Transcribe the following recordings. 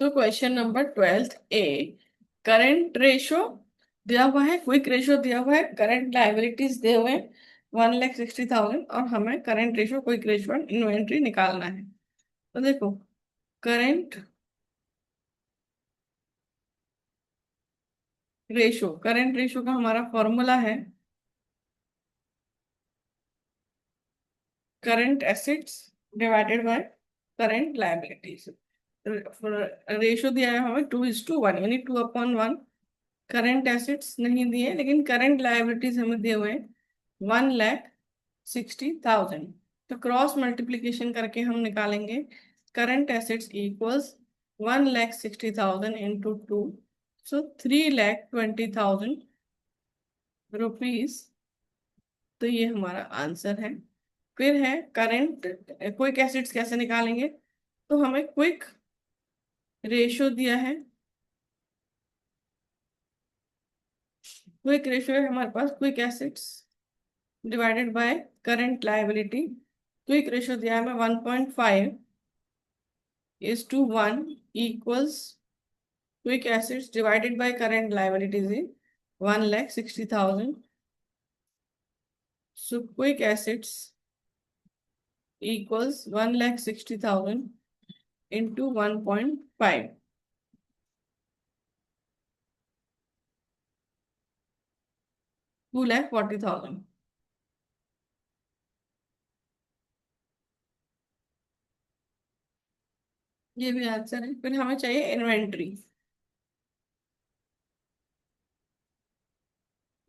तो question number 12 ए, current ratio दिया हुआ है, क्विक रेशो दिया हुआ है, करंट लाइबिलिटीज दिए हुए हैं 1,60,000 और हमें current ratio, quick ratio and inventory निकालना है। तो देखो, करंट रेशो का हमारा फॉर्मूला है current assets divided by current liabilities. Ratio दिया है हमें 2:1, यानी 2/1। करंट एसेट्स नहीं दिए, लेकिन करंट लायबिलिटीज हमें दिए हुए हैं 1,60,000। तो क्रॉस मल्टीप्लीकेशन करके हम निकालेंगे करंट एसेट्स इक्वल्स 1,60,000 इंटू 2, सो 3,20,000 रुपीज। तो ये हमारा आंसर है। फिर है करंट क्विक एसेट्स कैसे निकालेंगे। तो हमें क्विक रेशो दिया है, क्विक रेशो है हमारे पास quick assets divided by current liability. Quick ratio दिया है हमें 1.5:1 equals quick assets divided by current liabilities in 1,60,000। So quick assets equals 1,60,000 into 1.5, 2,40,000। ये भी आंसर है। फिर हमें चाहिए इन्वेंट्री।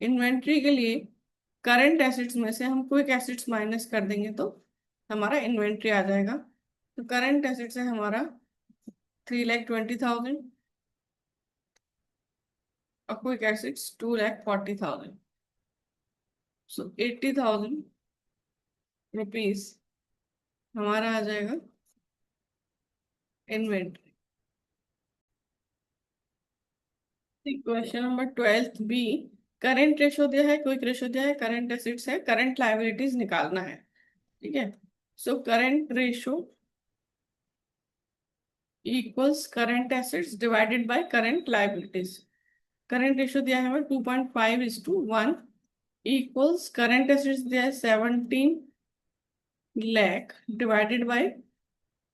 इन्वेंट्री के लिए करंट एसेट्स में से हम क्विक एसेट्स माइनस कर देंगे तो हमारा इन्वेंट्री आ जाएगा। तो करंट एसेट्स है हमारा 3,20,000 और क्विक एसेट्स 2,40,000। सो 80,000 रुपीज हमारा आ जाएगा inventory. Question number 12 B, current ratio दिया है, क्विक रेशो दिया है, करंट एसेट्स है, करंट लायबिलिटीज निकालना है। ठीक है। So current ratio equals current assets divided by current liabilities. Current ratio दिया है हमें 2.5:1 इक्वल्स करंट एसेट्स दिया है 17 lakh divided by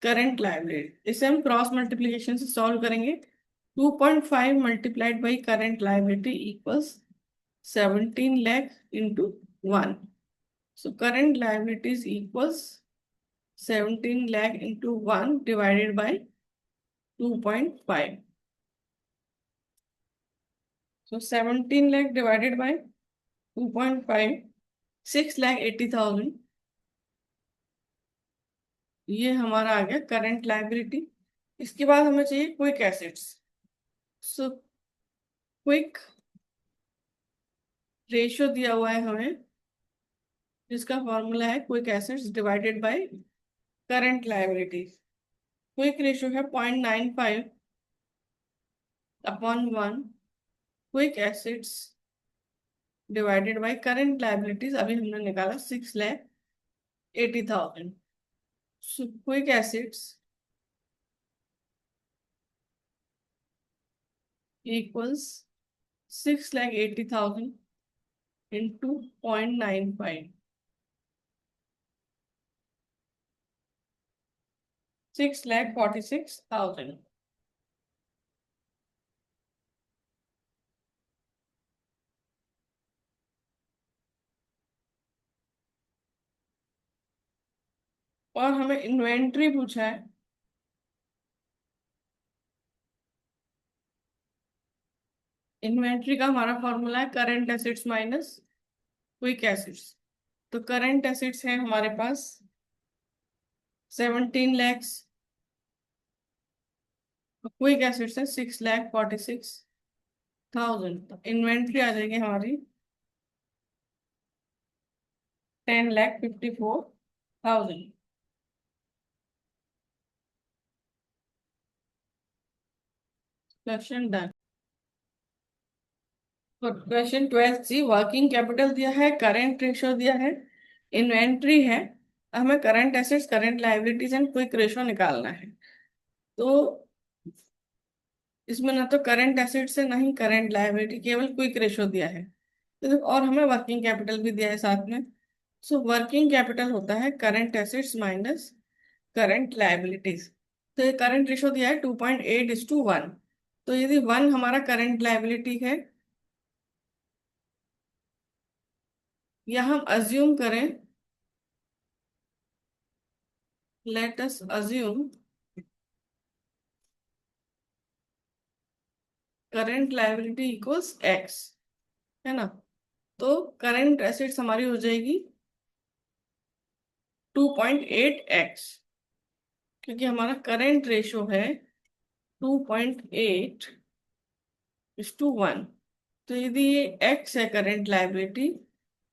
current liability. इसे हम क्रॉस मल्टीप्लीकेशन से सॉल्व करेंगे। 2.5 multiplied by current liability equals 17 lakh into 1। So current liabilities equals 17 lakh into 1 divided by 2.5। So 17 lakh divided by 2.5, 6,80,000। ये हमारा आ गया करंट लायबिलिटी। इसके बाद हमें चाहिए quick assets. So quick ratio दिया हुआ है हमें, जिसका फॉर्मूला है quick assets divided by current liabilities. Quick ratio है 0.95/1। Quick assets divided by current liabilities अभी हमने निकाला 6,80,000। सो क्विक एसेट्स इक्वल्स 6,80,000 इंटू 0.95, 6,46,000। और हमें इन्वेंट्री पूछा है। इन्वेंट्री का हमारा फॉर्मूला है current assets minus quick assets. तो करंट एसेट्स है हमारे पास 17 lakhs, क्विक एसेट्स है 6,46,000। तो इन्वेंट्री आ जाएगी हमारी 10,54,000। Question done. क्वेश्चन 12 सी, वर्किंग कैपिटल दिया है, करंट रेशो दिया है, इन्वेंट्री है, हमें current assets, current liabilities and quick ratio निकालना है। तो इसमें ना तो करंट एसेट्स है ना ही करंट लायबिलिटी, केवल क्विक रेशो दिया है। तो और हमें वर्किंग कैपिटल भी दिया है साथ में। सो वर्किंग कैपिटल होता है current assets minus current liabilities. तो ये करंट रेशो दिया है 2.8:1। तो यदि 1 हमारा करंट लायबिलिटी है, या हम अज्यूम करें, let us assume current liability equals x, है ना। तो करंट एसेट्स हमारी हो जाएगी 2.8x, क्योंकि हमारा करंट रेशो है 2.8:1। तो यदि ये x है करंट लायबिलिटी,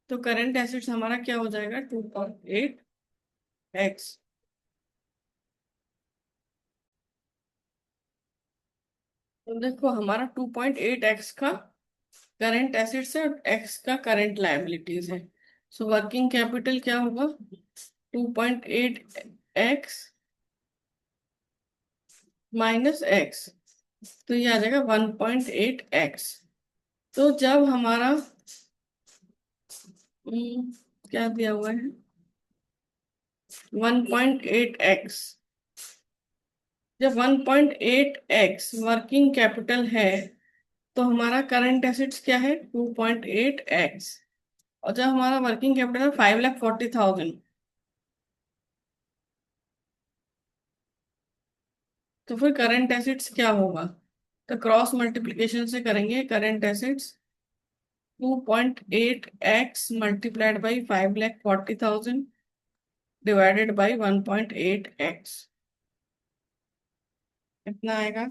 तो करंट एसेट्स हमारा क्या हो जाएगा, 2.8x। तो देखो हमारा 2.8x का करंट एसेट्स है और x का करंट लायबिलिटीज है। सो वर्किंग कैपिटल क्या होगा, 2.8x माइनस एक्स, तो ये आ जाएगा 1.8x। तो जब हमारा क्या दिया हुआ है, 1.8x, जब 1.8x वर्किंग कैपिटल है, तो हमारा करंट एसेट्स क्या है, 2.8x। और जब हमारा वर्किंग कैपिटल है 5,40,000, तो फिर करंट एसेट्स क्या होगा। तो क्रॉस मल्टीप्लिकेशन से करेंगे, current assets 2.8x multiplied by 5,40,000 divided by 1.8x, कितना आएगा,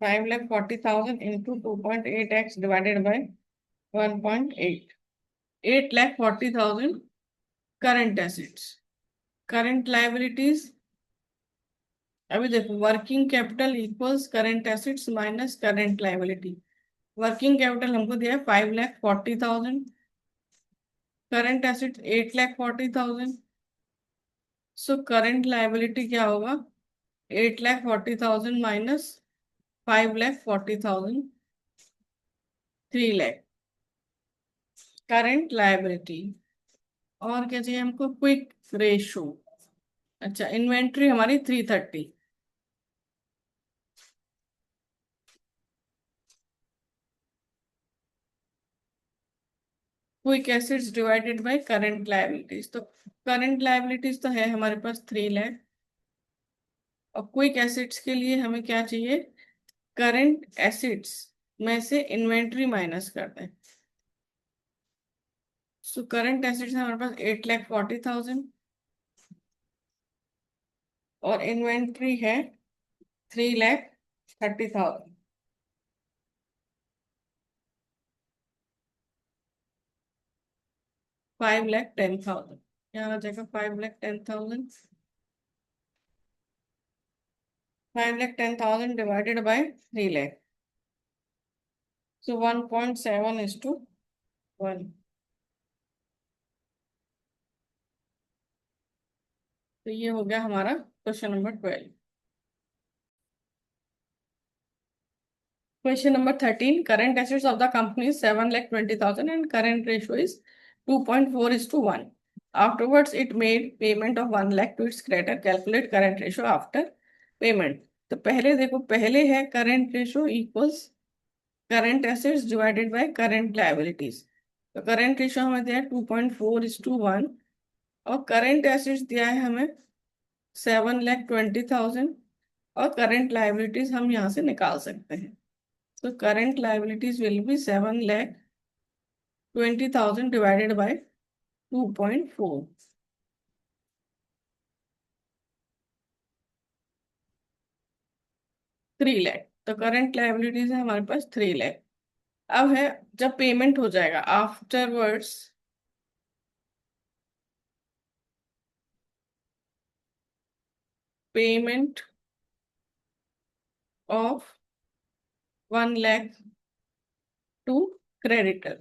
5,40,000 into 2.8x divided by 1.8, 8,40,000 current assets. Current liabilities, अभी देखो working capital equals current assets minus current liability. Working capital हमको दिया है 5,40,000, current assets 8,40,000। So current liability क्या होगा, 8,40,000 minus 5,40,000, 3,00,000 current liability. और क्या चाहिए हमको, क्विक रेशो। अच्छा, इन्वेंट्री हमारी 330, quick assets divided by current liabilities. तो करंट लायबिलिटीज तो है हमारे पास 3,00,000, और क्विक एसेट्स के लिए हमें क्या चाहिए, करंट एसेट्स में से इन्वेंट्री माइनस कर दें। सो करंट एसेट्स हमारे पास 8,40,000 और इन्वेंट्री है 3,30,000, 5,10,000। यहाँ आ जाएगा 5,10,000, 5,10,000 डिवाइडेड बाय 3,00,000, सो 1.7:1। तो ये हो गया हमारा question number 12। Question number 13. Current assets of the company is 7,20,000 and current ratio is 2.4:1. Afterwards, it made payment of 1 lakh to its creditor. Calculate current ratio after payment. तो पहले देखो, पहले है current ratio equals current assets divided by current liabilities. तो current ratio हमें दिया है 2.4:1, और करंट एसेट्स दिया है हमें 7,20,000, और करंट लायबिलिटीज हम यहाँ से निकाल सकते हैं। So current liabilities will be 7,20,000 divided by 2.4, 3,00,000। तो करंट लायबिलिटीज है हमारे पास 3,00,000। अब है, जब पेमेंट हो जाएगा afterwards, payment of 1 lakh to creditor.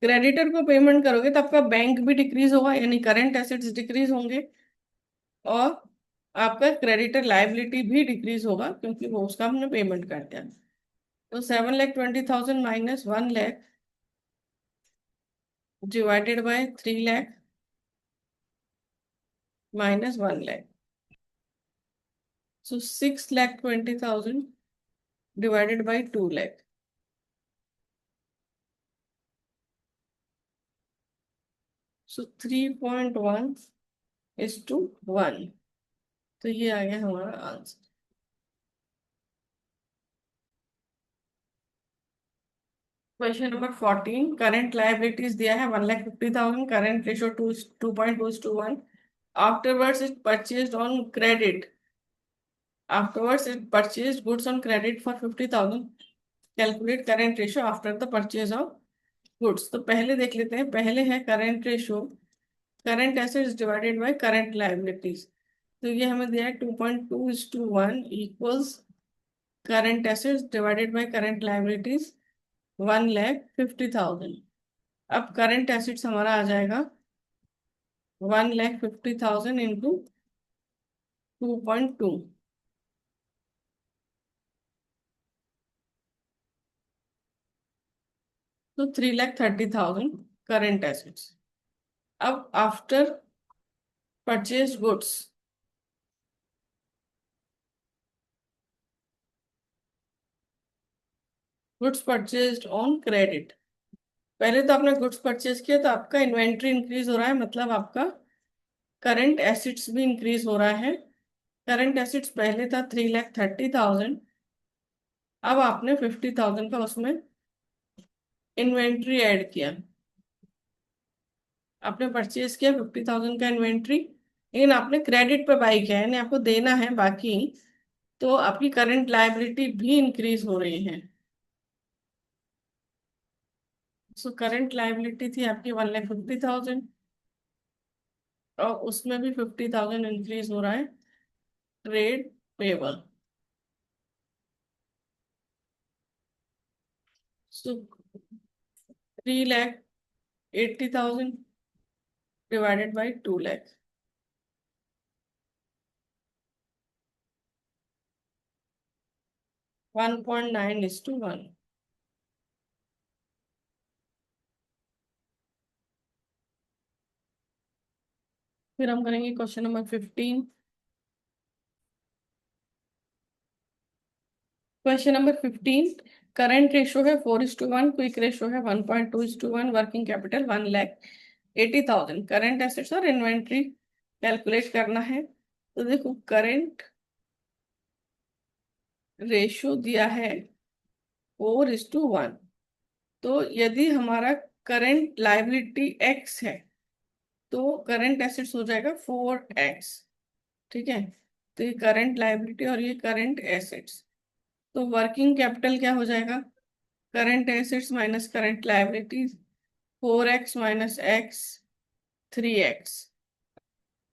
Creditor को पेमेंट करोगे तो आपका बैंक भी डिक्रीज होगा, यानी करंट एसेट्स डिक्रीज होंगे, और आपका क्रेडिटर लाइबिलिटी भी डिक्रीज होगा क्योंकि वो उसका हमने पेमेंट कर दिया। तो 7,20,000 minus 1 lakh divided by 3 lakh minus 1 lakh, so 6,20,000 divided by 2 lakh. So 3.1:1। तो ये आ गया हमारा answer. Question number 14, current liabilities दिया है 1,50,000, current ratio 2.2:1। Afterwards it purchased on credit, afterwards it purchased goods on credit for 50,000, calculate current ratio after the purchase of goods. तो पहले देख लेते हैं, पहले है current ratio, current assets divided by current liabilities. तो ये हमें दिया है 2.2:1 equals current assets divided by current liabilities 1,50,000। अब करंट एसेट्स हमारा आ जाएगा 1,50,000 इंटू 2.2, तो 3,30,000 करंट एसेट्स। अब after purchase goods, goods purchased on credit, पहले तो आपने गुड्स परचेज किया तो आपका इन्वेंट्री इंक्रीज हो रहा है, मतलब आपका करंट एसेट्स भी इंक्रीज हो रहा है। करंट एसेट्स पहले था 3,30,000, अब आपने 50,000 का उसमें इन्वेंट्री ऐड किया। आपने परचेज किया 50,000 का इन्वेंट्री, लेकिन आपने क्रेडिट पे बाई किया है, यानी आपको देना है बाकी, तो आपकी करंट लायबिलिटी भी इंक्रीज हो रही है। सो करंट लायबिलिटी थी आपकी 1,50,000 और उसमें भी 50,000 इंक्रीज हो रहा है trade payable. So 3,80,000 divided by 2 lakh, 1.9:1। फिर हम करेंगे question number 15। Question number 15, current ratio है 4:1, क्विक रेशो है 1.2:1, वर्किंग कैपिटल 1,80,000, करंट एसेट्स और इन्वेंट्री कैलकुलेट करना है। तो देखो करंट रेशो दिया है 4:1, तो यदि हमारा करंट लायबिलिटी एक्स है तो करंट एसेट्स हो जाएगा 4x। ठीक है, तो ये करंट लायबिलिटी और ये करंट एसेट्स, तो वर्किंग कैपिटल क्या हो जाएगा, current assets minus current liabilities, 4x minus x 3x।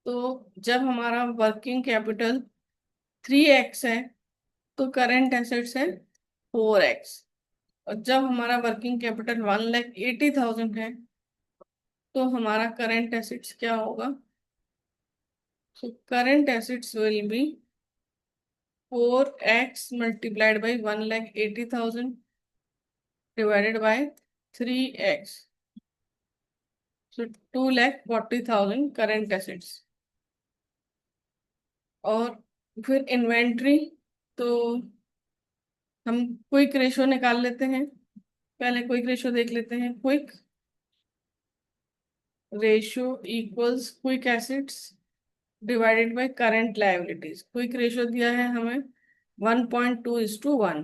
तो जब हमारा वर्किंग कैपिटल 3x है तो करंट एसेट्स है 4x, और जब हमारा वर्किंग कैपिटल 1,80,000 है तो हमारा करंट एसेट्स क्या होगा, so current assets will be 4x multiplied by 1,80,000 divided by 3x, so 2,40,000 current assets। और फिर इन्वेंट्री, तो हम क्विक रेशो निकाल लेते हैं, पहले क्विक रेशो देख लेते हैं। Quick ratio equals quick assets divided by current liabilities. Quick ratio दिया है हमें 1.2:1।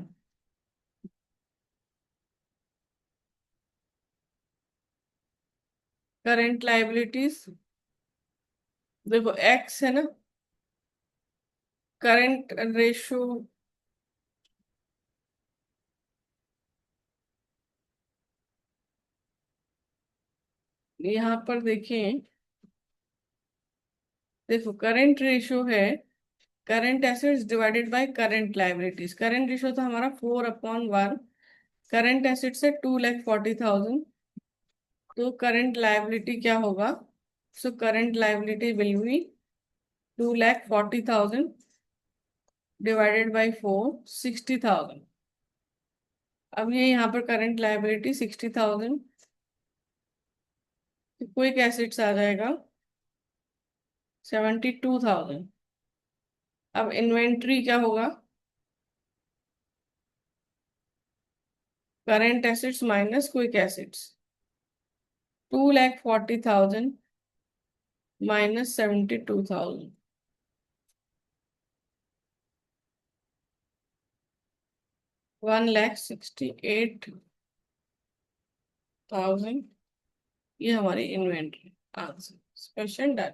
करंट लायबिलिटीज देखो एक्स है ना, करंट रेशो यहाँ पर देखें, देखो करंट रेशो है current assets divided by current liabilities. Current ratio तो हमारा 4/1, करंट एसेट्स है 2,40,000, तो करंट लायबिलिटी क्या होगा, so current liability will be 2,40,000 divided by 4, 60,000। अब ये यहाँ पर करंट लाइबिलिटी 60,000, क्विक एसेट्स आ जाएगा 72,000। अब इन्वेंट्री क्या होगा? Current assets minus quick assets, 2,40,000 minus 72,000, 1,68,000। ये हमारी इन्वेंट्री। Answer question done.